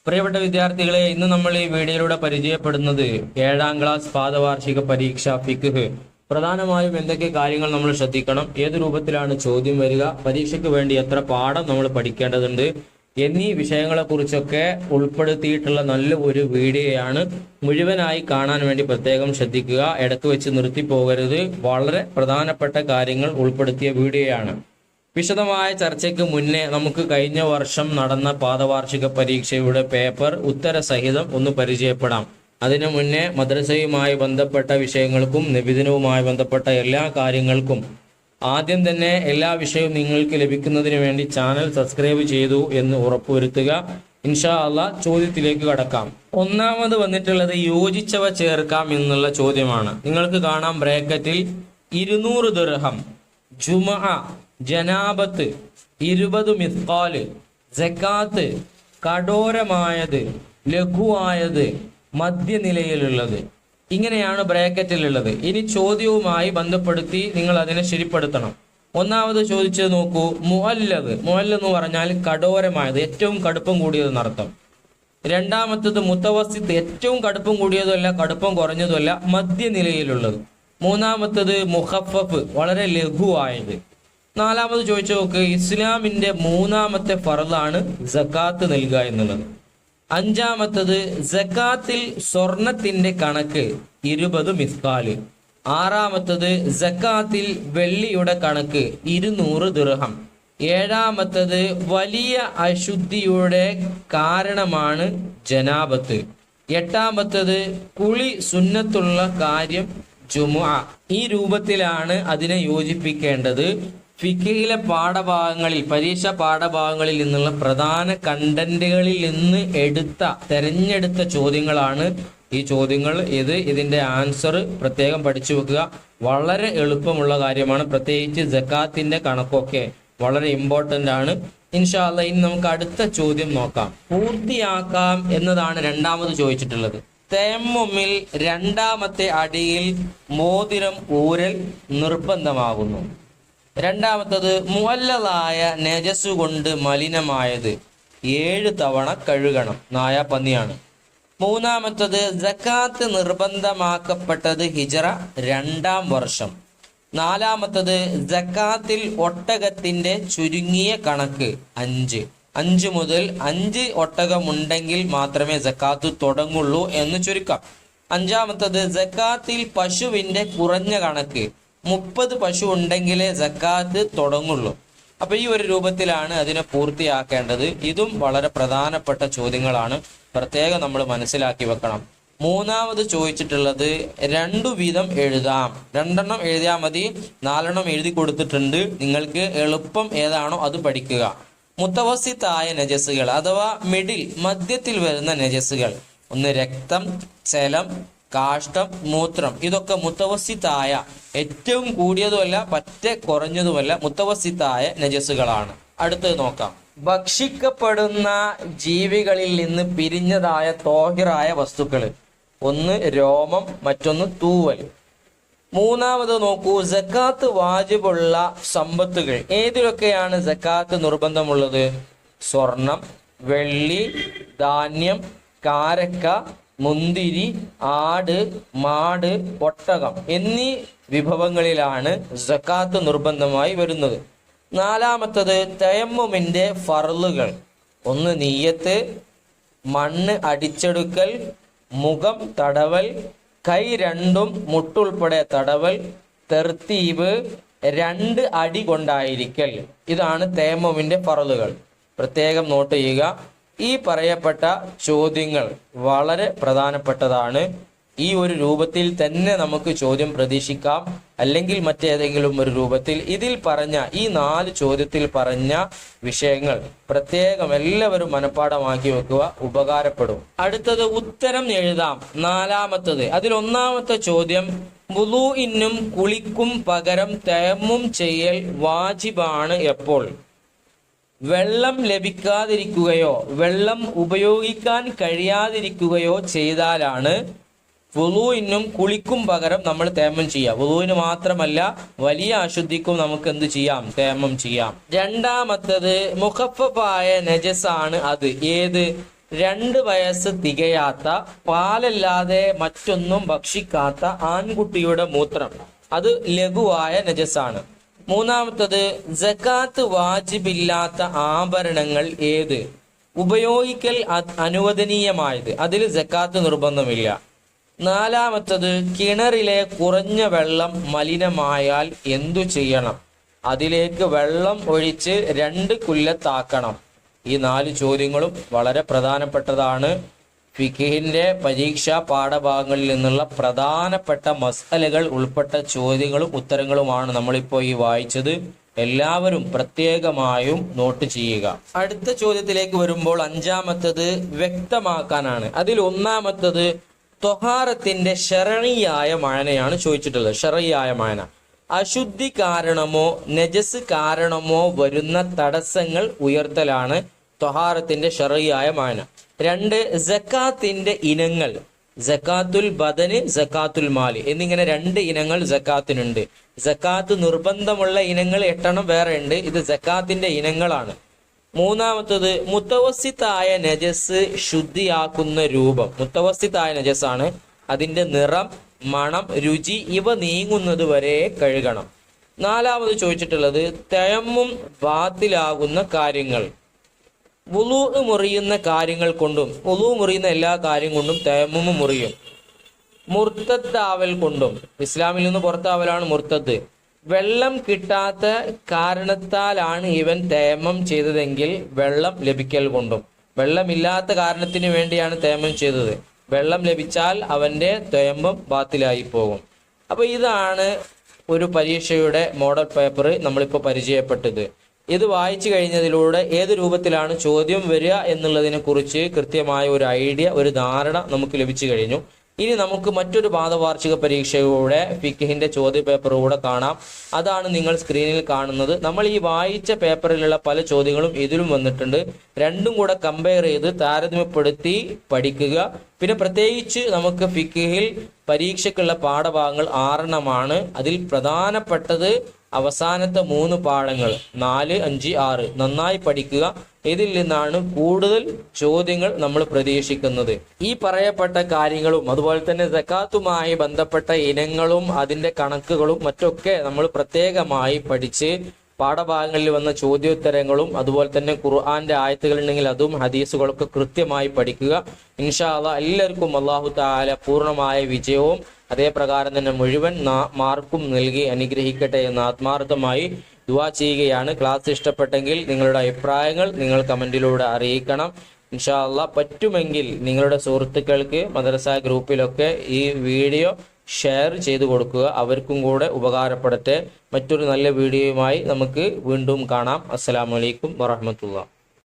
പ്രിയപ്പെട്ട വിദ്യാർത്ഥികളെ, ഇന്ന് നമ്മൾ ഈ വീഡിയോയിലൂടെ പരിചയപ്പെടുന്നത് 7ാം ക്ലാസ് പാദവാർഷിക പരീക്ഷ ഫിഖ്. പ്രധാനമായും എന്തൊക്കെ കാര്യങ്ങൾ നമ്മൾ ശ്രദ്ധിക്കണം, ഏത് രൂപത്തിലാണ് ചോദ്യം വരിക, പരീക്ഷയ്ക്ക് വേണ്ടി എത്ര പാഠം നമ്മൾ പഠിക്കേണ്ടതുണ്ട് എന്നീ വിഷയങ്ങളെ കുറിച്ചൊക്കെ ഉൾപ്പെടുത്തിയിട്ടുള്ള നല്ല ഒരു വീഡിയോയാണ്. മുഴുവനായി കാണാൻ വേണ്ടി പ്രത്യേകം ശ്രദ്ധിക്കുക, ഇടയ്ക്ക് വെച്ച് നിർത്തി പോകരുത്. വളരെ പ്രധാനപ്പെട്ട കാര്യങ്ങൾ ഉൾപ്പെടുത്തിയ വീഡിയോയാണ്. വിശദമായ ചർച്ചയ്ക്ക് മുന്നേ നമുക്ക് കഴിഞ്ഞ വർഷം നടന്ന പാദവാർഷിക പരീക്ഷയുടെ പേപ്പർ ഉത്തരസഹിതം ഒന്ന് പരിചയപ്പെടാം. അതിനു മുന്നേ മദ്രസയുമായി ബന്ധപ്പെട്ട വിഷയങ്ങൾക്കും നബിദിനവുമായി ബന്ധപ്പെട്ട എല്ലാ കാര്യങ്ങൾക്കും ആദ്യം തന്നെ എല്ലാ വിഷയവും നിങ്ങൾക്ക് ലഭിക്കുന്നതിന് വേണ്ടി ചാനൽ സബ്സ്ക്രൈബ് ചെയ്തു എന്ന് ഉറപ്പുവരുത്തുക. ഇൻഷാ അള്ളാഹ് ചോദ്യത്തിലേക്ക് കടക്കാം. ഒന്നാമത് വന്നിട്ടുള്ളത് യോജിച്ചവ ചേർക്കാം എന്നുള്ള ചോദ്യമാണ്. നിങ്ങൾക്ക് കാണാം ബ്രാക്കറ്റിൽ 200 ദിർഹം, ജുമഅ, ജനാബത്ത്, 20 മിസ്കാല്, സക്കാത്ത്, കഠോരമായത്, ലഘുവായത്, മധ്യനിലയിലുള്ളത്, ഇങ്ങനെയാണ് ബ്രാക്കറ്റിലുള്ളത്. ഇനി ചോദ്യവുമായി ബന്ധപ്പെടുത്തി നിങ്ങൾ അതിനെ ശരിപ്പെടുത്തണം. ഒന്നാമത് ചോദിച്ചത് നോക്കൂ, മുഅല്ലദ്. മുഅല്ലദ് എന്ന് പറഞ്ഞാൽ കഠോരമായത്, ഏറ്റവും കടുപ്പം കൂടിയതെന്നർത്ഥം. രണ്ടാമത്തത് മുത്തവസ്സിത്ത്, ഏറ്റവും കടുപ്പം കൂടിയതുമല്ല കടുപ്പം കുറഞ്ഞതുമല്ല, മധ്യനിലയിലുള്ളത്. മൂന്നാമത്തത് മുഖഫഫ്, വളരെ ലഘുവായത്. നാലാമത് ചോദിച്ചു നോക്ക്, ഇസ്ലാമിന്റെ 3ാമത്തെ ഫർളാണ് സക്കാത്ത് നൽകുക എന്നുള്ളത്. അഞ്ചാമത്തത് സക്കാത്തിൽ സ്വർണത്തിന്റെ കണക്ക് 20 മിസ്കാല്. ആറാമത്തത് സക്കാത്തിൽ വെള്ളിയുടെ കണക്ക് 200 ദിർഹം. ഏഴാമത്തത് വലിയ അശുദ്ധിയുടെ കാരണമാണ് ജനാബത്ത്. എട്ടാമത്തത് കുളി സുന്നത്തുള്ള കാര്യം ജുമുഅ. ഈ രൂപത്തിലാണ് അതിനെ യോജിപ്പിക്കേണ്ടത്. ഫിഖിലെ പാഠഭാഗങ്ങളിൽ, പരീക്ഷ പാഠഭാഗങ്ങളിൽ നിന്നുള്ള പ്രധാന കണ്ടന്റുകളിൽ നിന്ന് തെരഞ്ഞെടുത്ത ചോദ്യങ്ങളാണ് ഈ ചോദ്യങ്ങൾ. ഇതിന്റെ ആൻസർ പ്രത്യേകം പഠിച്ചു വെക്കുക. വളരെ എളുപ്പമുള്ള കാര്യമാണ്. പ്രത്യേകിച്ച് സക്കാത്തിന്റെ കണക്കൊക്കെ വളരെ ഇമ്പോർട്ടന്റ് ആണ്. ഇൻഷാ അല്ലാഹ് ഇനി നമുക്ക് അടുത്ത ചോദ്യം നോക്കാം. പൂർത്തിയാക്കാം എന്നതാണ് രണ്ടാമത് ചോദിച്ചിട്ടുള്ളത്. തയമ്മുമിൽ 2ാമത്തെ അടിയിൽ മോതിരം ഊരൽ നിർബന്ധമാകുന്നു. രണ്ടാമത്തത് മുഅല്ലദായ നജസ് കൊണ്ട് മലിനമായത് 7 തവണ കഴുകണം. നായ പന്നിയാണ്. മൂന്നാമത്തത് സക്കാത്ത് നിർബന്ധമാക്കപ്പെട്ടത് ഹിജ്റ 2ാം വർഷം. നാലാമത്തത് സക്കാത്തിൽ ഒട്ടകത്തിന്റെ ചുരുങ്ങിയ കണക്ക് 5. 5 മുതൽ 5 ഒട്ടകമുണ്ടെങ്കിൽ മാത്രമേ സക്കാത്ത് തുടങ്ങുള്ളൂ എന്ന് ചുരുക്കം. അഞ്ചാമത്തത് സക്കാത്തിൽ പശുവിന്റെ കുറഞ്ഞ കണക്ക് 30 പശു ഉണ്ടെങ്കിലേ സക്കാത്ത് തുടങ്ങുള്ളൂ. അപ്പൊ ഈ ഒരു രൂപത്തിലാണ് അതിനെ പൂർത്തിയാക്കേണ്ടത്. ഇതും വളരെ പ്രധാനപ്പെട്ട ചോദ്യങ്ങളാണ്, പ്രത്യേകം നമ്മൾ മനസ്സിലാക്കി വെക്കണം. മൂന്നാമത് ചോദിച്ചിട്ടുള്ളത് 2 വീതം എഴുതാം. 2 എഴുതിയാൽ മതി, 4 എഴുതി കൊടുത്തിട്ടുണ്ട്. നിങ്ങൾക്ക് എളുപ്പം ഏതാണോ അത് പഠിക്കുക. മുത്തവസ്സിത്തായ നജസുകൾ അഥവാ മിഡിൽ, മധ്യത്തിൽ വരുന്ന നജസുകൾ, ഒന്ന് രക്തം, ജലം, കാഷ്ടം, മൂത്രം, ഇതൊക്കെ മുത്തവസ്സിത്തായ, ഏറ്റവും കൂടിയതുമല്ല പറ്റെ കുറഞ്ഞതുമല്ല, മുത്തവസ്സിത്തായ നജസുകളാണ്. അടുത്തത് നോക്കാം. ഭക്ഷിക്കപ്പെടുന്ന ജീവികളിൽ നിന്ന് പിരിഞ്ഞതായ തോഹിറായ വസ്തുക്കൾ, ഒന്ന് രോമം, മറ്റൊന്ന് തൂവൽ. മൂന്നാമത് നോക്കൂ, സക്കാത്ത് വാജിബുള്ള സമ്പത്തുകൾ. ഏതിലൊക്കെയാണ് സക്കാത്ത് നിർബന്ധമുള്ളത്? സ്വർണം, വെള്ളി, ധാന്യം, കാരക്ക, മുന്തിരി, ആട്, മാട്, ഒട്ടകം എന്നീ വിഭവങ്ങളിലാണ് സക്കാത്ത് നിർബന്ധമായി വരുന്നത്. നാലാമത്തത് തയമ്മുമിന്റെ ഫർളുകൾ, ഒന്ന് നിയ്യത്ത്, മണ്ണ് അടിച്ചെടുക്കൽ, മുഖം തടവൽ, കൈ 2ഉം മുട്ടുൾപ്പെടെ തടവൽ, തെർത്തീബ്, 2 അടി കൊണ്ടായിരിക്കൽ. ഇതാണ് തയമ്മുമിന്റെ ഫർളുകൾ. പ്രത്യേകം നോട്ട് ചെയ്യുക. ഈ പറയപ്പെട്ട ചോദ്യങ്ങൾ വളരെ പ്രധാനപ്പെട്ടതാണ്. ഈ ഒരു രൂപത്തിൽ തന്നെ നമുക്ക് ചോദ്യം പ്രതീക്ഷിക്കാം, അല്ലെങ്കിൽ മറ്റേതെങ്കിലും ഒരു രൂപത്തിൽ. ഇതിൽ പറഞ്ഞ ഈ 4 ചോദ്യത്തിൽ പറഞ്ഞ വിഷയങ്ങൾ പ്രത്യേകം എല്ലാവരും മനഃപ്പാഠമാക്കി വെക്കുക, ഉപകാരപ്പെടും. അടുത്തത് ഉത്തരം എഴുതാം. നാലാമത്തത്, അതിൽ ഒന്നാമത്തെ ചോദ്യം, വുളൂഇനും കുളിക്കും പകരം തയമ്മും ചെയ്യൽ വാജിബാണ് എപ്പോൾ? വെള്ളം ലഭിക്കാതിരിക്കുകയോ വെള്ളം ഉപയോഗിക്കാൻ കഴിയാതിരിക്കുകയോ ചെയ്താലാണ് വുളൂഇനും കുളിക്കും പകരം നമ്മൾ തയമ്മം ചെയ്യാം. വുളൂഇന് മാത്രമല്ല വലിയ അശുദ്ധിക്കും നമുക്ക് എന്ത് ചെയ്യാം? തയമ്മം ചെയ്യാം. രണ്ടാമത്തത് മുഖഫഫായ നജസാണ്. അത് ഏത്? 2 വയസ്സ് തികയാത്ത, പാലല്ലാതെ മറ്റൊന്നും ഭക്ഷിക്കാത്ത ആൺകുട്ടിയുടെ മൂത്രം, അത് ലഘുവായ നജസാണ്. 3-മത്തത് സകാത്ത് വാജിബില്ലാത്ത ആഭരണങ്ങൾ ഏത്? ഉപയോഗിക്കൽ അനുവദനീയമായത്, അതിൽ സകാത്ത് നിർബന്ധമില്ല. 4-മത്തത് കിണറിലെ കുറഞ്ഞ വെള്ളം മലിനമായാൽ എന്തു ചെയ്യണം? അതിലേക്ക് വെള്ളം ഒഴിച്ച് 2 കുല്ലത്താക്കണം. ഈ 4 ചോദ്യങ്ങളും വളരെ പ്രധാനപ്പെട്ടതാണ്. ഫിഖിന്റെ പരീക്ഷാ പാഠഭാഗങ്ങളിൽ നിന്നുള്ള പ്രധാനപ്പെട്ട മസ്അലകൾ ഉൾപ്പെട്ട ചോദ്യങ്ങളും ഉത്തരങ്ങളുമാണ് നമ്മളിപ്പോൾ ഈ വായിച്ചത്. എല്ലാവരും പ്രത്യേകമായും നോട്ട് ചെയ്യുക. അടുത്ത ചോദ്യത്തിലേക്ക് വരുമ്പോൾ 5-മത്തത് വ്യക്തമാക്കാനാണ്. അതിൽ 1-മത്തത് ത്വഹാറത്തിന്റെ ശർഈയായ മഅനയാണ് ചോദിച്ചിട്ടുള്ളത്. ശർഈയായ മഅന അശുദ്ധി കാരണമോ നജസ് കാരണമോ വരുന്ന തടസ്സങ്ങൾ ഉയർത്തലാണ് ത്വഹാറത്തിന്റെ ശർഈയായ മഅന. 2 സക്കാത്തിന്റെ ഇനങ്ങൾ, സക്കാത്തുൽ ബദന്, സക്കാത്തുൽ മാലി എന്നിങ്ങനെ 2 ഇനങ്ങൾ സക്കാത്തിനുണ്ട്. സക്കാത്ത് നിർബന്ധമുള്ള ഇനങ്ങൾ 8 വേറെ ഉണ്ട്. ഇത് സക്കാത്തിന്റെ ഇനങ്ങളാണ്. 3-മത്തത് മുത്തവസ്സിത്തായ നജസ് ശുദ്ധിയാക്കുന്ന രൂപം. മുത്തവസ്സിത്തായ നജസാണ്, അതിന്റെ നിറം, മണം, രുചി ഇവ നീങ്ങുന്നത് വരെ കഴുകണം. 4-മത് ചോദിച്ചിട്ടുള്ളത് തയമ്മും ബാത്തിലാകുന്ന കാര്യങ്ങൾ. വുളൂ മുറിയുന്ന കാര്യങ്ങൾ കൊണ്ടും, വുളൂ മുറിയുന്ന എല്ലാ കാര്യം കൊണ്ടും തയമ്മും മുറിയും. മുർത്തദ്ദാവൽ കൊണ്ടും, ഇസ്ലാമിൽ നിന്ന് പുറത്താവലാണ് മുർത്തദ്. വെള്ളം കിട്ടാത്ത കാരണത്താലാണ് ഇവൻ തയമ്മം ചെയ്തതെങ്കിൽ വെള്ളം ലഭിക്കൽ കൊണ്ടും. വെള്ളമില്ലാത്ത കാരണത്തിന് വേണ്ടിയാണ് തയമ്മം ചെയ്തത്, വെള്ളം ലഭിച്ചാൽ അവന്റെ തയമ്മം ബാത്തിലായി പോകും. അപ്പൊ ഇതാണ് ഒരു പരീക്ഷയുടെ മോഡൽ പേപ്പർ നമ്മളിപ്പോൾ പരിചയപ്പെട്ടത്. ഇത് വായിച്ചു കഴിഞ്ഞതിലൂടെ ഏത് രൂപത്തിലാണ് ചോദ്യം വരിക എന്നുള്ളതിനെ കുറിച്ച് കൃത്യമായ ഒരു ഐഡിയ, ഒരു ധാരണ നമുക്ക് ലഭിച്ചു കഴിഞ്ഞു. ഇനി നമുക്ക് മറ്റൊരു പാദവാർഷിക പരീക്ഷയുടെ ഫിഖിന്റെ ചോദ്യ പേപ്പറുകൂടെ കാണാം. അതാണ് നിങ്ങൾ സ്ക്രീനിൽ കാണുന്നത്. നമ്മൾ ഈ വായിച്ച പേപ്പറിലുള്ള പല ചോദ്യങ്ങളും ഇതിലും വന്നിട്ടുണ്ട്. രണ്ടും കൂടെ കമ്പയർ ചെയ്ത് താരതമ്യപ്പെടുത്തി പഠിക്കുക. പിന്നെ പ്രത്യേകിച്ച് നമുക്ക് ഫിഖിൽ പരീക്ഷയ്ക്കുള്ള പാഠഭാഗങ്ങൾ 6 അതിൽ പ്രധാനപ്പെട്ടത് അവസാനത്തെ 3 പാഠങ്ങൾ 4, 5, 6 നന്നായി പഠിക്കുക. ഇതിൽ നിന്നാണ് കൂടുതൽ ചോദ്യങ്ങൾ നമ്മൾ പ്രതീക്ഷിക്കുന്നത്. ഈ പറയപ്പെട്ട കാര്യങ്ങളും അതുപോലെ തന്നെ സക്കാത്തുമായി ബന്ധപ്പെട്ട ഇനങ്ങളും അതിന്റെ കണക്കുകളും മറ്റൊക്കെ നമ്മൾ പ്രത്യേകമായി പഠിച്ച് പാഠഭാഗങ്ങളിൽ വന്ന ചോദ്യോത്തരങ്ങളും അതുപോലെ തന്നെ ഖുർആന്റെ ആയത്തുകൾ ഉണ്ടെങ്കിൽ അതും ഹദീസുകളൊക്കെ കൃത്യമായി പഠിക്കുക. ഇൻഷാ അല്ലാഹ് എല്ലാവർക്കും അല്ലാഹു തആല പൂർണ്ണമായ വിജയവും അതേ പ്രകാരം തന്നെ മുഴുവൻ മാർക്കും നൽകി അനുഗ്രഹിക്കട്ടെ എന്ന് ആത്മാർത്ഥമായി ദുആ ചെയ്യുകയാണ്. ക്ലാസ് ഇഷ്ടപ്പെട്ടെങ്കിൽ നിങ്ങളുടെ അഭിപ്രായങ്ങൾ നിങ്ങൾ കമന്റിലൂടെ അറിയിക്കണം. ഇൻഷാ അല്ലാഹ് പറ്റുമെങ്കിൽ നിങ്ങളുടെ സുഹൃത്തുക്കൾക്ക് മദ്രസ ഗ്രൂപ്പിലൊക്കെ ഈ വീഡിയോ ഷെയർ ചെയ്തു കൊടുക്കുക, അവർക്കും കൂടെ ഉപകാരപ്പെടട്ടെ. മറ്റൊരു നല്ല വീഡിയോയുമായി നമുക്ക് വീണ്ടും കാണാം. അസ്സലാമു അലൈക്കും വറഹ്മത്തുള്ളാഹി.